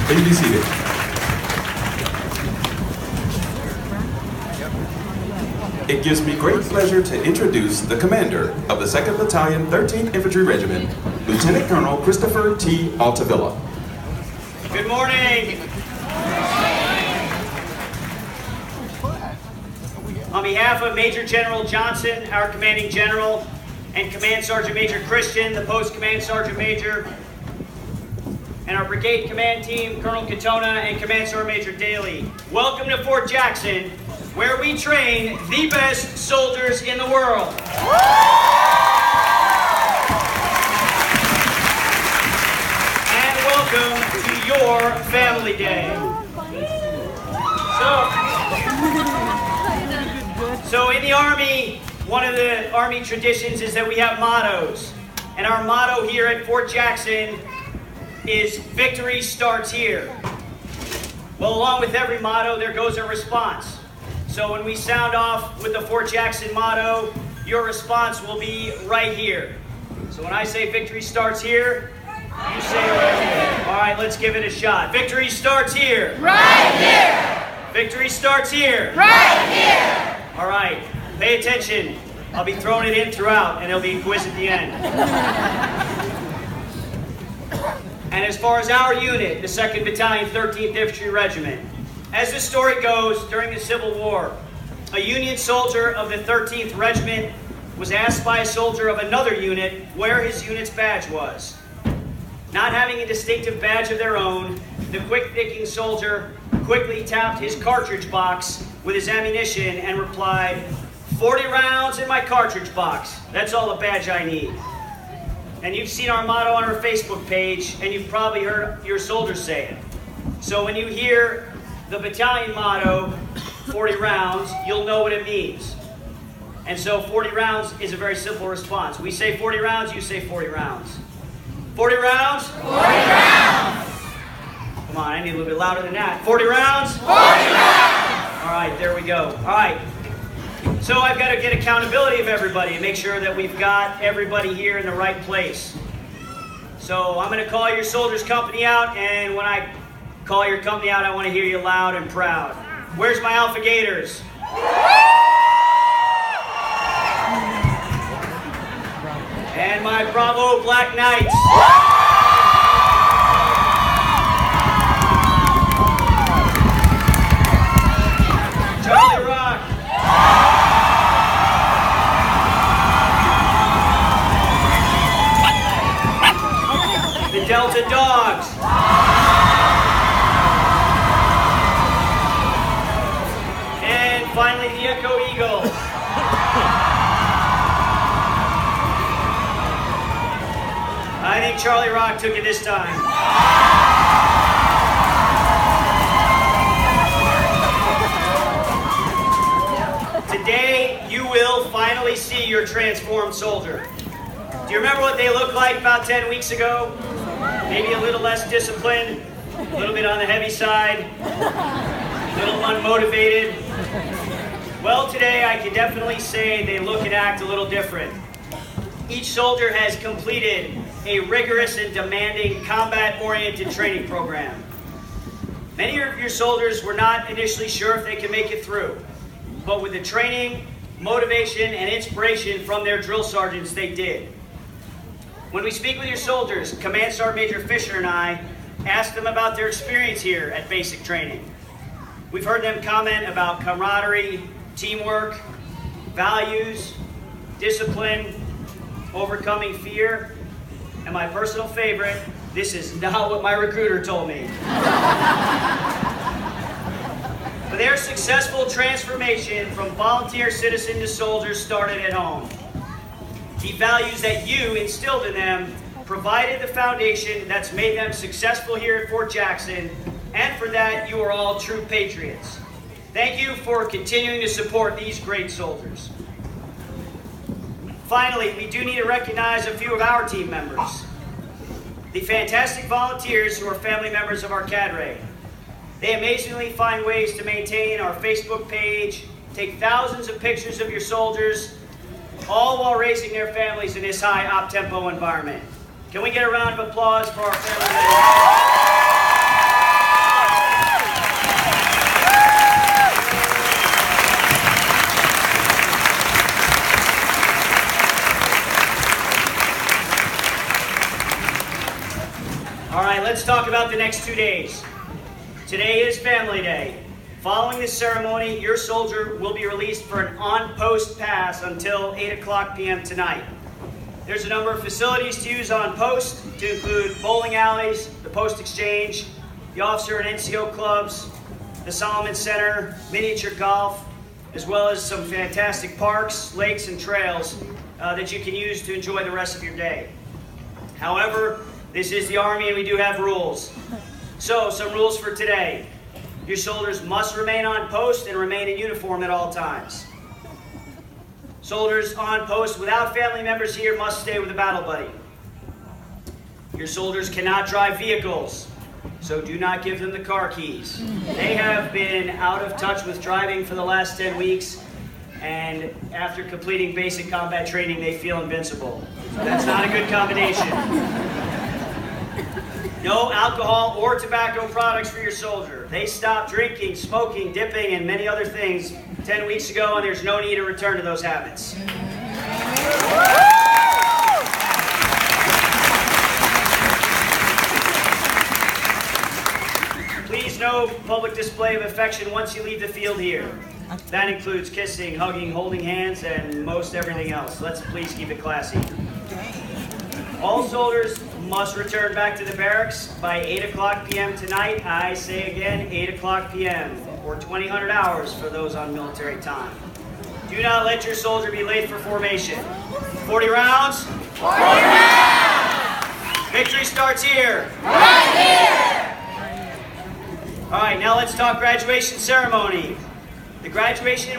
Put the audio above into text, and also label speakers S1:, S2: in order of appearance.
S1: Please be seated. It gives me great pleasure to introduce the commander of the 2nd Battalion, 13th Infantry Regiment, Lieutenant Colonel Christopher T. Altavilla.
S2: Good morning. On behalf of Major General Johnson, our commanding general, and Command Sergeant Major Christian, the Post Command Sergeant Major, and our brigade command team, Colonel Katona and Command Sergeant Major Daly, welcome to Fort Jackson, where we train the best soldiers in the world. And welcome to your family day. So in the Army, one of the Army traditions is that we have mottos. And our motto here at Fort Jackson is victory starts here. Well, along with every motto, there goes a response. So when we sound off with the Fort Jackson motto, your response will be right here. So when I say victory starts here, you say right here. All right, let's give it a shot. Victory starts here.
S3: Right here.
S2: Victory starts here.
S3: Right here.
S2: All right, pay attention. I'll be throwing it in throughout, and there'll be a quiz at the end. And as far as our unit, the 2nd Battalion, 13th Infantry Regiment, as the story goes, during the Civil War, a Union soldier of the 13th Regiment was asked by a soldier of another unit where his unit's badge was. Not having a distinctive badge of their own, the quick-thinking soldier quickly tapped his cartridge box with his ammunition and replied, 40 rounds in my cartridge box. That's all the badge I need. And you've seen our motto on our Facebook page, and you've probably heard your soldiers say it. So when you hear the battalion motto, 40 rounds, you'll know what it means. And so 40 rounds is a very simple response. We say 40 rounds, you say 40 rounds. 40 rounds?
S3: 40 rounds.
S2: Come on, I need a little bit louder than that. 40 rounds?
S3: 40 rounds.
S2: All right, there we go. All right. So I've got to get accountability of everybody and make sure that we've got everybody here in the right place. So I'm going to call your soldiers' company out, and when I call your company out, I want to hear you loud and proud. Where's my Alpha Gators? And my Bravo Black Knights. Charlie Rock. The Delta Dogs. And finally, the Echo Eagle. I think Charlie Rock took it this time. Today, you will finally see your transformed soldier. Do you remember what they looked like about 10 weeks ago? Maybe a little less disciplined, a little bit on the heavy side, a little unmotivated. Well, today I can definitely say they look and act a little different. Each soldier has completed a rigorous and demanding combat-oriented training program. Many of your soldiers were not initially sure if they could make it through, but with the training, motivation, and inspiration from their drill sergeants, they did. When we speak with your soldiers, Command Sergeant Major Fisher and I ask them about their experience here at basic training. We've heard them comment about camaraderie, teamwork, values, discipline, overcoming fear, and my personal favorite, this is not what my recruiter told me. But their successful transformation from volunteer citizen to soldier started at home. The values that you instilled in them provided the foundation that's made them successful here at Fort Jackson, and for that, you are all true patriots. Thank you for continuing to support these great soldiers. Finally, we do need to recognize a few of our team members. The fantastic volunteers who are family members of our cadre. They amazingly find ways to maintain our Facebook page, take thousands of pictures of your soldiers, all while raising their families in this high op-tempo environment. Can we get a round of applause for our family members? All right, let's talk about the next 2 days. Today is Family Day. Following this ceremony, your soldier will be released for an on-post pass until 8 o'clock p.m. tonight. There's a number of facilities to use on post, to include bowling alleys, the post exchange, the officer and NCO clubs, the Solomon Center, miniature golf, as well as some fantastic parks, lakes, and trails that you can use to enjoy the rest of your day. However, this is the Army and we do have rules. So, some rules for today. Your soldiers must remain on post and remain in uniform at all times. Soldiers on post without family members here must stay with a battle buddy. Your soldiers cannot drive vehicles, so do not give them the car keys. They have been out of touch with driving for the last 10 weeks, and after completing basic combat training, they feel invincible. So that's not a good combination. No alcohol or tobacco products for your soldier. They stopped drinking, smoking, dipping, and many other things 10 weeks ago, and there's no need to return to those habits. Please, no public display of affection once you leave the field here. That includes kissing, hugging, holding hands, and most everything else. Let's please keep it classy. All soldiers must return back to the barracks by 8 o'clock p.m. tonight. I say again, 8 o'clock p.m. or 2000 hours for those on military time. Do not let your soldier be late for formation. 40 rounds?
S3: 40 rounds!
S2: Victory starts here.
S3: Right here!
S2: All right, now let's talk graduation ceremony. The graduation